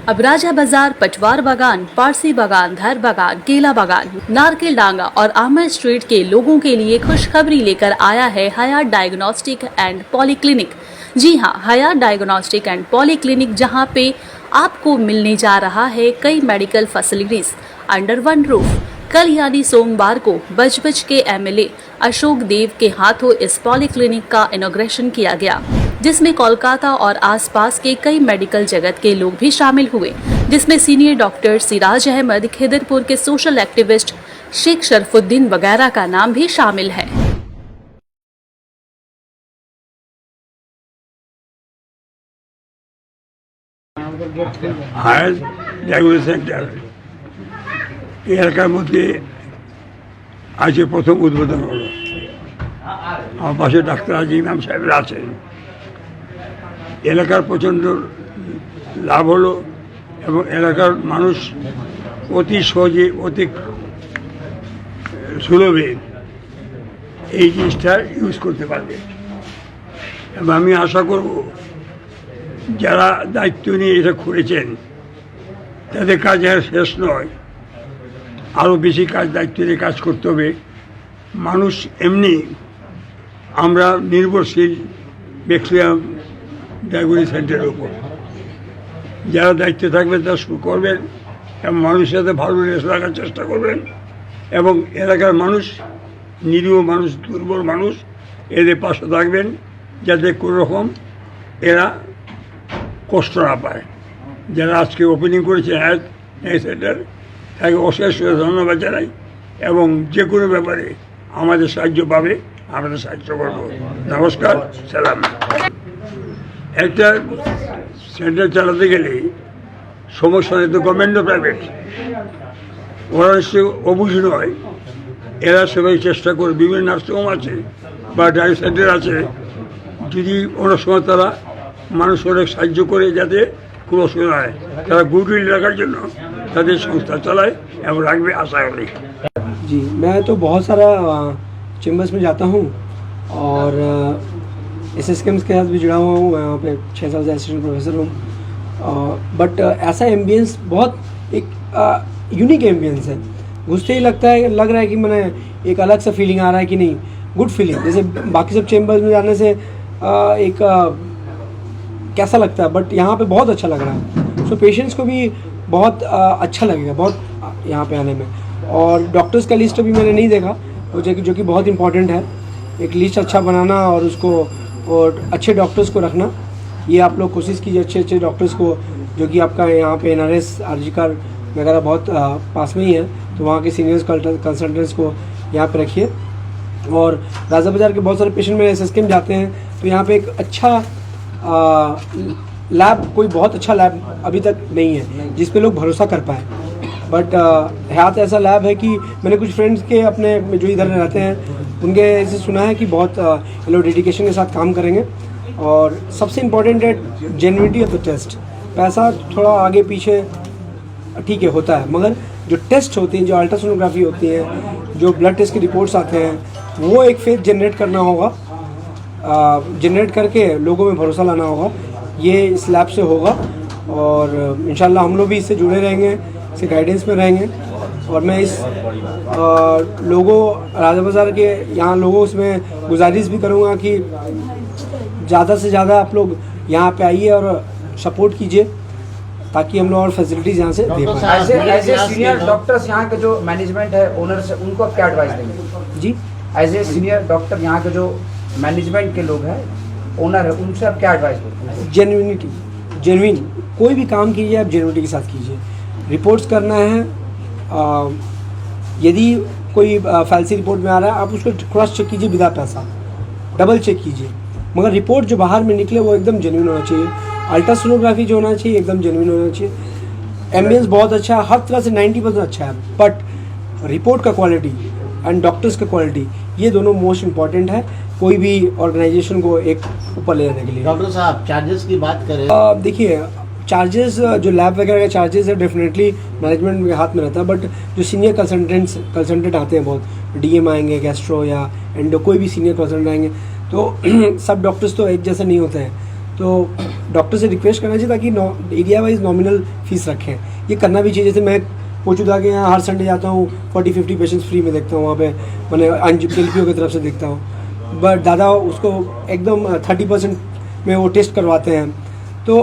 अब राजा बाजार, पटवार बागान, पारसी बागान, धर बागान, केला बागान, नारकेल डांगा और आमिर स्ट्रीट के लोगों के लिए खुशखबरी लेकर आया है हयात डायग्नोस्टिक एंड पॉलीक्लिनिक। जी हां, हयात डायग्नोस्टिक एंड पॉलीक्लिनिक, जहां पे आपको मिलने जा रहा है कई medical facilities under one roof. कल यानी सोमवार को बजबज के एमएलए अशोक देव के हाथों इस पॉलीक्लिनिक का इनॉग्रेशन किया गया, जिसमें कोलकाता और आसपास के कई मेडिकल जगत के लोग भी शामिल हुए, जिसमें सीनियर डॉक्टर सिराज अहमद, खिदरपुर के सोशल एक्टिविस्ट शेख शरफुद्दीन वगैरह का नाम भी शामिल है। হায়াত ডায়াগনস্টিক সেন্টার এই এলাকার মধ্যে আজকে প্রথম উদ্বোধন হলো। আমার পাশে ডাক্তার আজি ইমাম সাহেবরা আছেন। এলাকার প্রচণ্ড লাভ হলো এবং এলাকার মানুষ অতি সহজে অতি সুলভে এই জিনিসটা ইউজ করতে পারবে এবং আমি আশা করব যারা দায়িত্ব নিয়ে এটা করেছেন তাদের কাজ আর শেষ নয়, আরও বেশি দায়িত্ব নিয়ে কাজ করতে হবে। মানুষ এমনি আমরা নির্ভরশীল ম্যাক্সিমাম ডায়াগনস্টিক সেন্টারের উপর। যারা দায়িত্বে থাকবেন তারা শুরু করবেন এবং মানুষের সাথে ভালো রেস রাখার চেষ্টা করবেন এবং এলাকার মানুষ, নিরীহ মানুষ, দুর্বল মানুষ, এদের পাশে থাকবেন যাতে কোনো রকম এরা কষ্ট না পায়। যারা আজকে ওপেনিং করেছে হায়াত সেন্টার, তাকে অশেষ ধন্যবাদ জানাই এবং যে কোনো ব্যাপারে আমাদের সাহায্য পাবে, আমাদের সাহায্য করব। নমস্কার, সালাম। একটা সেন্টার চালাতে গেলে সমস্যা নেই, তো গভর্নমেন্ট ও প্রাইভেট, ওরা নিশ্চয়ই অবুঝ নয়। এরা সবাই চেষ্টা করে, বিভিন্ন নার্সিংহোম আছে বা ডায়াগনস্টিক সেন্টার আছে, যদি অনেক সময় তারা মানুষ অনেক সাহায্য করে যাতে কোনো অসুবিধা হয়, তারা গুডউইল রাখার জন্য তাদের সংস্থা চালায় এবং রাখবে, আশা করি। जी, मैं तो बहुत सारा चैम्बर्स में जाता हूँ और एसएसकेम्स के साथ भी जुड़ा हुआ हूँ। मैं वहाँ पे 6 साल से असिस्टेंट प्रोफेसर हूँ। बट ऐसा एम्बियंस बहुत एक यूनिक एम्बियंस है। घुसते ही लग रहा है कि मैंने एक अलग सा फीलिंग आ रहा है कि नहीं, गुड फीलिंग। जैसे बाकी सब चैम्बर्स में जाने से एक कैसा लगता है, बट यहाँ पे बहुत अच्छा लग रहा है। सो पेशेंट्स को भी बहुत अच्छा लगेगा बहुत यहाँ पे आने में। और डॉक्टर्स का लिस्ट अभी मैंने नहीं देखा, जो कि बहुत इंपॉर्टेंट है। एक लिस्ट अच्छा बनाना और उसको और अच्छे डॉक्टर्स को रखना, ये आप लोग कोशिश कीजिए, अच्छे डॉक्टर्स को, जो कि आपका यहाँ पे NRS RG वगैरह बहुत पास में ही है, तो वहाँ के सीनियर्स कंसल्टेंट्स को यहाँ पे रखिए। और राजा बाज़ार के बहुत सारे पेशेंट मेरे SSKM जाते हैं, तो यहाँ पे एक अच्छा लैब, कोई बहुत अच्छा लैब अभी तक नहीं है जिस पे लोग भरोसा कर पाए। बट हयात ऐसा लैब है कि मैंने कुछ फ्रेंड्स के अपने जो इधर रहते हैं उनके से सुना है कि बहुत लोग डेडिकेशन के साथ काम करेंगे। और सबसे इम्पोर्टेंट है जेन्युइनिटी ऑफ द टेस्ट। पैसा थोड़ा आगे पीछे ठीक है होता है, मगर जो टेस्ट होती हैं, जो अल्ट्रासोनोग्राफी होती है, जो ब्लड टेस्ट के रिपोर्ट्स आते हैं, वो एक फेथ जनरेट करना होगा, जनरेट करके लोगों में भरोसा लाना होगा। ये इस लैब से होगा और इंशाल्लाह हम लोग भी इससे जुड़े रहेंगे, इससे गाइडेंस में रहेंगे। और मैं इस लोगों राजा बाज़ार के यहाँ लोगों में गुजारिश भी करूँगा कि ज़्यादा से ज़्यादा आप लोग यहाँ पे आइए और सपोर्ट कीजिए, ताकि हम लोग और फैसिलिटीज़ यहाँ से दे पाएँ। ऐसे सीनियर डॉक्टर्स यहाँ के जो मैनेजमेंट है, ओनर्स है, उनको आप क्या एडवाइस देंगे? जी, एज ए सीनियर डॉक्टर यहाँ के जो मैनेजमेंट के लोग हैं, ओनर है, उनसे आप क्या एडवाइस देंगे? जेन्युइन कोई भी काम कीजिए आप जेन्युइनिटी के साथ कीजिए। रिपोर्ट्स करना है, यदि कोई फैंसी रिपोर्ट में आ रहा है आप उसको क्रॉस चेक कीजिए बिना पैसा, डबल चेक कीजिए, मगर रिपोर्ट जो बाहर में निकले वो एकदम जेन्युइन होना चाहिए। अल्ट्रासोनोग्राफी जो होना चाहिए एकदम जेन्युइन होना चाहिए। एम्बियंस बहुत अच्छा है, हर तरह से 90% अच्छा है, बट रिपोर्ट का क्वालिटी एंड डॉक्टर्स का क्वालिटी, ये दोनों मोस्ट इम्पॉर्टेंट है कोई भी ऑर्गेनाइजेशन को एक ऊपर ले जाने के लिए। डॉक्टर साहब, चार्जेस की बात करें, देखिए चार्जेस, जो लैब वगैरह का चार्जेस है डेफिनेटली मैनेजमेंट के हाथ में रहता है, बट जो सीनियर कंसल्टेंट आते हैं, बहुत DM आएंगे, गैस्ट्रो या एंडो, कोई भी सीनियर कंसल्टेंट आएंगे, तो सब डॉक्टर्स तो एक जैसे नहीं होते हैं, तो तो डॉक्टर से रिक्वेस्ट करना चाहिए ताकि एरिया वाइज नॉमिनल फीस रखें। ये करना भी चाहिए। जैसे मैं मौजूदा के यहाँ हर संडे जाता हूँ, 40-50 पेशेंट्स फ्री में देखता हूँ वहाँ पे, मैंने एलपीओ की तरफ से देखता हूँ। बट दादा उसको एकदम 30% में वो टेस्ट करवाते हैं। तो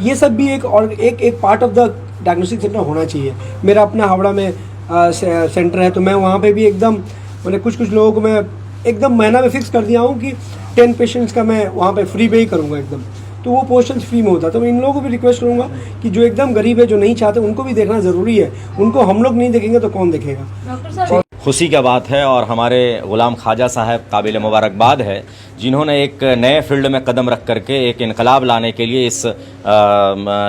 ये सब भी एक part of the diagnostic centre होना चाहिए। मेरा अपना हावड़ा में सेंटर है, तो मैं वहाँ पे भी एकदम मैंने कुछ लोगों को मैं एकदम महीना में फिक्स कर दिया हूँ कि 10 पेशेंट्स का मैं वहाँ पे फ्री में ही करूँगा एकदम, तो वो पोर्शन फ्री में होता है। तो मैं इन लोगों को भी रिक्वेस्ट करूँगा कि जो एकदम गरीब है, जो नहीं चाहते, उनको भी देखना ज़रूरी है। उनको हम लोग नहीं देखेंगे तो कौन देखेगा। खुशी का बात है और हमारे गुलाम ख्वाजा साहब काबिल मुबारकबाद है, जिन्होंने एक नए फील्ड में कदम रख करके एक इनकलाब लाने के लिए इस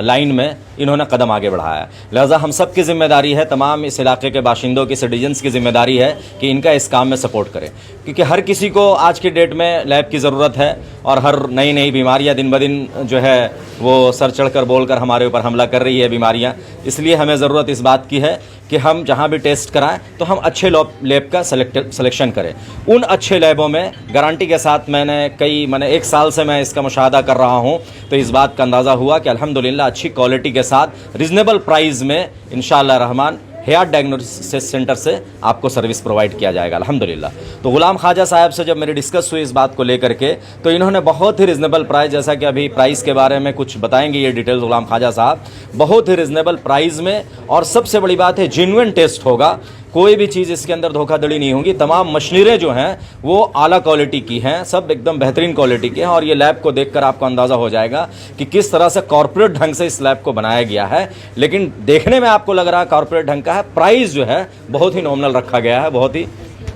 लाइन में इन्होंने कदम आगे बढ़ाया। लिहाजा हम सब की जिम्मेदारी है, तमाम इस इलाके के बाशिंदों की, सिटीजन्स की जिम्मेदारी है कि इनका इस काम में सपोर्ट करें, क्योंकि हर किसी को आज की डेट में लैब की ज़रूरत है और हर नई बीमारियां दिन ब दिन जो है वो सर चढ़कर बोलकर हमारे ऊपर हमला कर रही है बीमारियां। इसलिए हमें ज़रूरत इस बात की है कि हम जहां भी टेस्ट कराएं तो हम अच्छे लैब का सिलेक्शन करें। उन अच्छे लैबों में गारंटी के साथ मैंने 1 साल से मैं इसका मुशाहदा कर रहा हूं, तो इस बात का अंदाज़ा हुआ कि अल्हम्दुलिल्लाह अच्छी क्वालिटी के साथ रिजनेबल प्राइस में इंशाअल्लाह रहमान हयात डायग्नोसिस सेंटर से आपको सर्विस प्रोवाइड किया जाएगा अल्हम्दुलिल्लाह। तो गुलाम ख्वाजा साहब से जब मेरी डिस्कस हुई इस बात को लेकर के, तो इन्होंने बहुत ही रिजनेबल प्राइस, जैसा कि अभी प्राइस के बारे में कुछ बताएंगे ये डिटेल्स गुलाम ख्वाजा साहब, बहुत ही रिजनेबल प्राइस में, और सबसे बड़ी बात है जेन्युइन टेस्ट होगा, कोई भी चीज़ इसके अंदर धोखाधड़ी नहीं होगी। तमाम मशीनरें जो हैं वो आला क्वालिटी की हैं, सब एकदम बेहतरीन क्वालिटी की हैं, और ये लैब को देखकर आपको अंदाज़ा हो जाएगा कि किस तरह से कॉर्पोरेट ढंग से इस लैब को बनाया गया है। लेकिन देखने में आपको लग रहा है कॉर्पोरेट ढंग का है, प्राइस जो है बहुत ही नॉमिनल रखा गया है, बहुत ही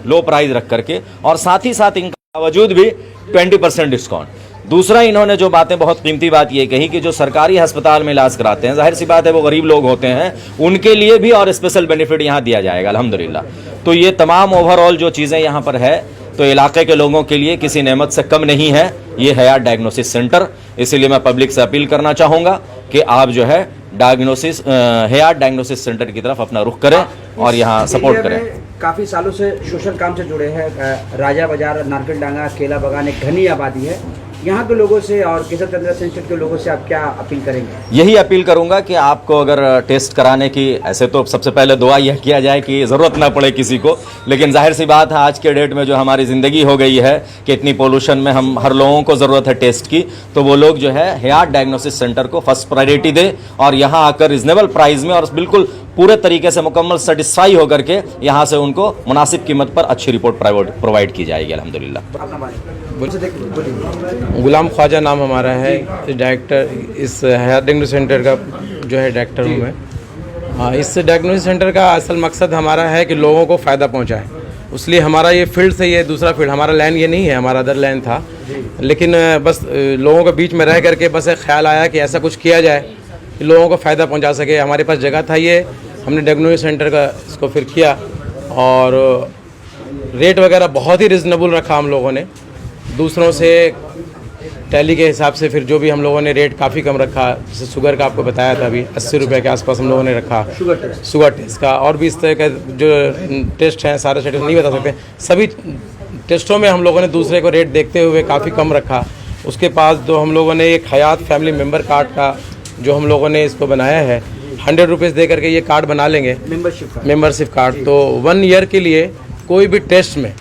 लो प्राइस रख करके, और साथ ही साथ इनका बावजूद भी 20% डिस्काउंट। दूसरा, इन्होंने जो बातें बहुत कीमती बात ये कही कि जो सरकारी अस्पताल में इलाज कराते हैं, जाहिर सी बात है वो गरीब लोग होते हैं, उनके लिए भी और स्पेशल बेनिफिट यहाँ दिया जाएगा अल्हम्दुलिल्लाह। तो ये तमाम ओवरऑल जो चीज़ें यहाँ पर है, तो इलाके के लोगों के लिए किसी नेमत से कम नहीं है ये हयात डायग्नोसिस सेंटर। इसीलिए मैं पब्लिक से अपील करना चाहूँगा कि आप जो है हयात डायग्नोसिस सेंटर की तरफ अपना रुख करें और यहाँ सपोर्ट करें। काफ़ी सालों से सोशल काम से जुड़े हैं। राजा बाजार, नारकेल डांगा, केला बागान एक घनी आबादी है। यहाँ के लोगों से और केशव चंद्र सेंटर के लोगों से आप क्या अपील करेंगे? यही अपील करूंगा कि आपको अगर टेस्ट कराने की, ऐसे तो सबसे पहले दुआ यह किया जाए कि ज़रूरत ना पड़े किसी को, लेकिन जाहिर सी बात है आज के डेट में जो हमारी ज़िंदगी हो गई है कि इतनी पोल्यूशन में हम हर लोगों को ज़रूरत है टेस्ट की, तो वो लोग जो है हयात डायग्नोसिस सेंटर को फर्स्ट प्रायोरिटी दें और यहाँ आकर रिजनेबल प्राइस में और बिल्कुल पूरे तरीके से मुकम्मल सेटिस्फाई होकर के यहाँ से उनको मुनासिब कीमत पर अच्छी रिपोर्ट प्रोवाइड की जाएगी अल्हम्दुलिल्लाह। गुलाम ख्वाजा नाम हमारा है, डायरेक्टर इस हयात डायग्नोसिस सेंटर का जो है डायरेक्टर हूँ मैं। हाँ, इस डायग्नोसिस सेंटर का असल मकसद हमारा है कि लोगों को फ़ायदा पहुँचाए, इसलिए हमारा ये फील्ड से ये दूसरा फील्ड, हमारा लाइन ये नहीं है, हमारा अदर लाइन था, लेकिन बस लोगों के बीच में रह करके बस एक ख्याल आया कि ऐसा कुछ किया जाए कि लोगों को फ़ायदा पहुँचा सके। हमारे पास जगह था, ये हमने डायग्नोसिस सेंटर का इसको फिर किया और रेट वगैरह बहुत ही रिजनेबल रखा हम लोगों ने, दूसरों से टैली के हिसाब से फिर जो भी हम लोगों ने रेट काफ़ी कम रखा। जैसे शुगर का आपको बताया था, अभी 80 रुपये के आसपास हम लोगों ने रखा शुगर टेस्ट का, और भी इस तरह का जो टेस्ट हैं सारे टेस्ट नहीं बता सकते, सभी टेस्टों में हम लोगों ने दूसरे को रेट देखते हुए काफ़ी कम रखा। उसके पास जो हम लोगों ने एक हयात फैमिली मेम्बर कार्ड का जो हम लोगों ने इसको बनाया है, 100 रुपीज़ दे करके ये कार्ड बना लेंगे, मेम्बरशिप कार्ड, तो 1 ईयर के लिए कोई भी टेस्ट में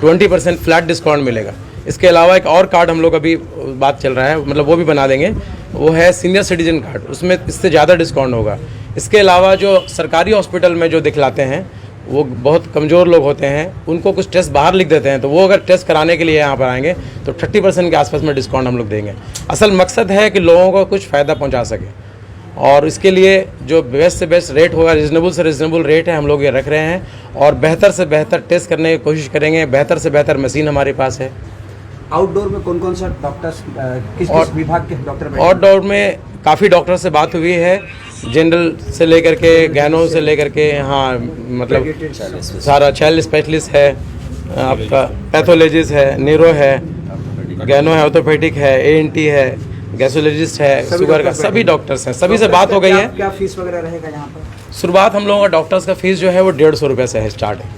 20% फ्लैट डिस्काउंट मिलेगा। इसके अलावा एक और कार्ड हम लोग अभी बात चल रहा है, मतलब वो भी बना देंगे, वो है सीनियर सिटीजन कार्ड, उसमें इससे ज़्यादा डिस्काउंट होगा। इसके अलावा जो सरकारी हॉस्पिटल में जो दिखलाते हैं वो बहुत कमज़ोर लोग होते हैं, उनको कुछ टेस्ट बाहर लिख देते हैं, तो वो अगर टेस्ट कराने के लिए यहाँ पर आएंगे तो 30% के आसपास में डिस्काउंट हम लोग देंगे। असल मकसद है कि लोगों को कुछ फ़ायदा पहुँचा सके, और इसके लिए जो बेस्ट से बेस्ट रेट होगा, रिजनेबल से रिजनेबल रेट है, हम लोग ये रख रहे हैं, और बेहतर से बेहतर टेस्ट करने की कोशिश करेंगे। बेहतर से बेहतर मशीन हमारे पास है। आउटडोर में कौन कौन सा डॉक्टर्स, किस विभाग के डॉक्टर? आउटडोर में काफ़ी डॉक्टर से बात हुई है, जनरल से लेकर के गैनो से लेकर के, हाँ मतलब सारा चाइल्ड स्पेशलिस्ट है, आपका पैथोलॉजिस्ट है, न्यूरो है, गैनो है, ऑर्थोपेडिक है, ANT है, गैस्ट्रोलॉजिस्ट है, शुगर का, सभी डॉक्टर्स हैं, सभी से बात हो गई है। क्या फीस वगैरह रहेगा यहाँ पर? शुरुआत हम लोगों का डॉक्टर्स का फीस जो है वो 150 रुपये से है, स्टार्ट है।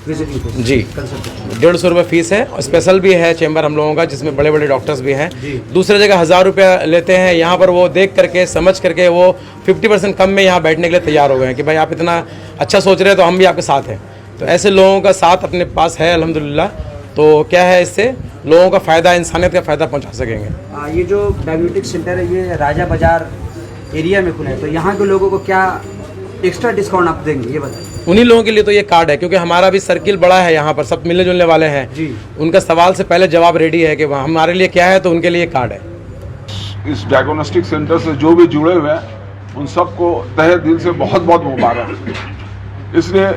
विजिटिंग फीस जी 150 रुपये फीस है और स्पेशल भी है चैम्बर हम लोगों का जिसमें बड़े बड़े डॉक्टर्स भी हैं। दूसरे जगह 1000 रुपया लेते हैं, यहाँ पर वो देख करके समझ करके वो 50% कम में यहाँ बैठने के लिए तैयार हो गए हैं कि भाई आप इतना अच्छा सोच रहे हैं तो हम भी आपके साथ हैं। तो ऐसे लोगों का साथ अपने पास है अल्हम्दुलिल्लाह। तो क्या है, इससे लोगों का फ़ायदा, इंसानियत का फ़ायदा पहुँचा सकेंगे। ये जो डायग्नोस्टिक सेंटर है ये राजा बाजार एरिया में खुला है, तो यहाँ के लोगों को क्या एक्स्ट्रा डिस्काउंट आप देंगे ये बताइए। उन्हीं लोगों के लिए तो ये कार्ड है, क्योंकि हमारा भी सर्किल बड़ा है, यहाँ पर सब मिलने जुलने वाले हैं जी। उनका सवाल से पहले जवाब रेडी है कि हमारे लिए क्या है, तो उनके लिए कार्ड है। इस डायग्नोस्टिक सेंटर से जो भी जुड़े हुए हैं उन सबको तहे दिल से बहुत बहुत मुबारक। इसलिए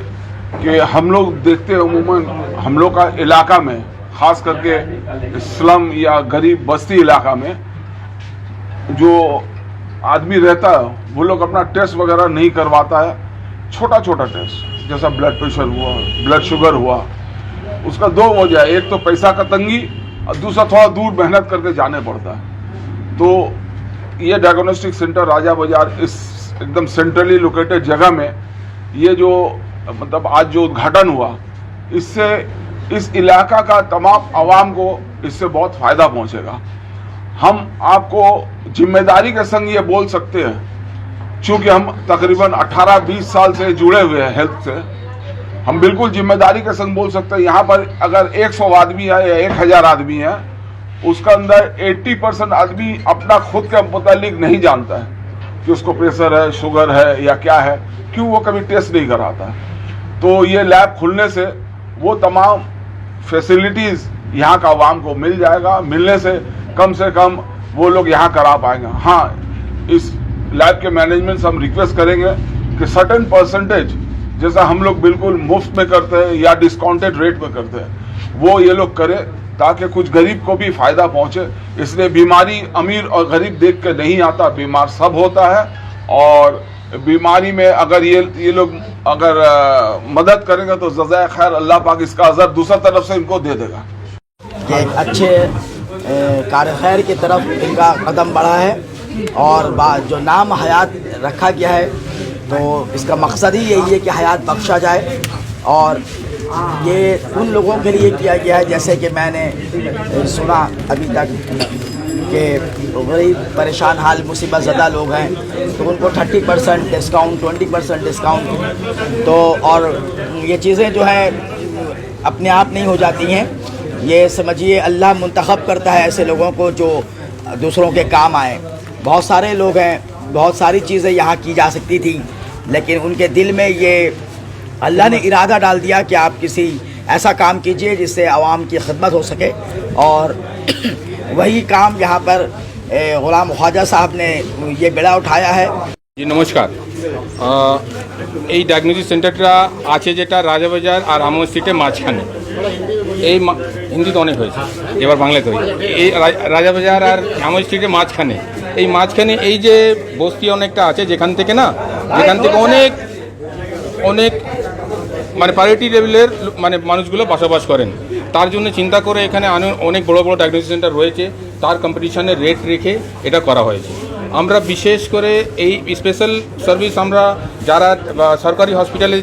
कि हम लोग देखते हैं उमूमन हम लोग का इलाका में, ख़ास करके स्लम या गरीब बस्ती इलाका में जो आदमी रहता है वो लोग अपना टेस्ट वगैरह नहीं करवाता है। छोटा छोटा टेस्ट जैसा ब्लड प्रेशर हुआ, ब्लड शुगर हुआ, उसका दो वजह है, एक तो पैसा का तंगी और दूसरा थोड़ा दूर मेहनत करके जाने पड़ता है। तो ये डायग्नोस्टिक सेंटर राजा बाजार इस एकदम सेंट्रली लोकेटेड जगह में ये जो मतलब आज जो उद्घाटन हुआ, इससे इस इलाका का तमाम आवाम को इससे बहुत फ़ायदा पहुंचेगा। हम आपको जिम्मेदारी के संग ये बोल सकते हैं, चूँकि हम तकरीबन 18-20 साल से जुड़े हुए हैं हेल्थ से, हम बिल्कुल जिम्मेदारी के संग बोल सकते हैं यहाँ पर अगर 100 आदमी है या 1000 आदमी है, उसका अंदर 80% आदमी अपना खुद के मुतालिक नहीं जानता है कि उसको प्रेशर है, शुगर है या क्या है, क्यों वो कभी टेस्ट नहीं कराता है। तो ये लैब खुलने से वो तमाम फैसिलिटीज़ यहाँ का आवाम को मिल जाएगा, मिलने से कम वो लोग यहाँ करा पाएंगे। हाँ, इस लैब के मैनेजमेंट से हम रिक्वेस्ट करेंगे कि सर्टेन परसेंटेज जैसा हम लोग बिल्कुल मुफ्त में करते हैं या डिस्काउंटेड रेट में करते हैं, वो ये लोग करें ताकि कुछ गरीब को भी फायदा पहुंचे। इसलिए बीमारी अमीर और गरीब देख के नहीं आता, बीमार सब होता है। और बीमारी में अगर ये लोग अगर मदद करेंगे तो जज़ाए खैर अल्लाह पाक इसका अज़र दूसरा तरफ से इनको दे देगा। कि एक अच्छे कार्य खैर की तरफ इनका कदम बढ़ा है और जो नाम हयात रखा गया है तो इसका मकसद ही यही है कि हयात बख्शा जाए। और ये उन लोगों के लिए किया गया है जैसे कि मैंने सुना अभी तक कि गरीब परेशान हाल मुसीबत ज़दा लोग हैं तो उनको 30% डिस्काउंट, 20% डिस्काउंट। तो और ये चीज़ें जो हैं अपने आप नहीं हो जाती हैं, ये समझिए अल्लाह मुंतखब करता है ऐसे लोगों को जो दूसरों के काम आए। बहुत सारे लोग हैं, बहुत सारी चीज़ें यहाँ की जा सकती थी, लेकिन उनके दिल में ये अल्लाह ने इरादा डाल दिया कि आप किसी ऐसा काम कीजिए जिससे आवाम की खिदमत हो सके। और वही काम यहाँ पर गुलाम ख्वाजा साहब ने ये बेड़ा उठाया है। जी नमस्कार। এই ডায়াগনোস্টিক সেন্টারটা আছে যেটা রাজাবাজার আর আমন স্ট্রিটের মাঝখানে, এই হিন্দিতে অনেক হয়েছে, এবার বাংলাতে হয়েছে। এই রাজাবাজার আর আমন স্ট্রিটের মাঝখানে, এই মাঝখানে এই যে বস্তি অনেকটা আছে যেখান থেকে অনেক অনেক মানে প্রায়োরিটি লেভেলের মানে মানুষগুলো বসবাস করেন। তার জন্য চিন্তা করে এখানে অনেক বড় বড় ডায়াগনোস্টিক সেন্টার রয়েছে, তার কম্পিটিশনের রেট রেখে এটা করা হয়েছে। আমরা বিশেষ করে এই স্পেশাল সার্ভিস আমরা যারা সরকারি হসপিটালে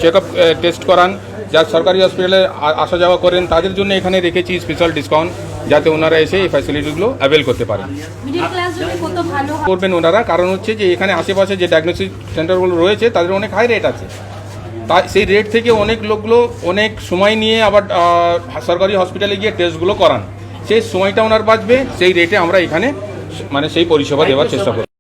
চেক আপ টেস্ট করান, যারা সরকারি হসপিটালে আসা যাওয়া করেন, তাদের জন্য এখানে রেখেছি স্পেশাল ডিসকাউন্ট, যাতে ওনারা এসে এই ফ্যাসিলিটিগুলো অ্যাভেল করতে পারেন। করবেন ওনারা, কারণ হচ্ছে যে এখানে আশেপাশে যে ডায়াগনোস্টিক সেন্টারগুলো রয়েছে তাদের অনেক হাই রেট আছে, তাই সেই রেট থেকে অনেক লোকগুলো অনেক সময় নিয়ে আবার সরকারি হসপিটালে গিয়ে টেস্টগুলো করান, সেই সময়টা ওনার বাঁচবে, সেই রেটে আমরা এখানে মানে সেই পরিষেবা দেওয়ার চেষ্টা করি।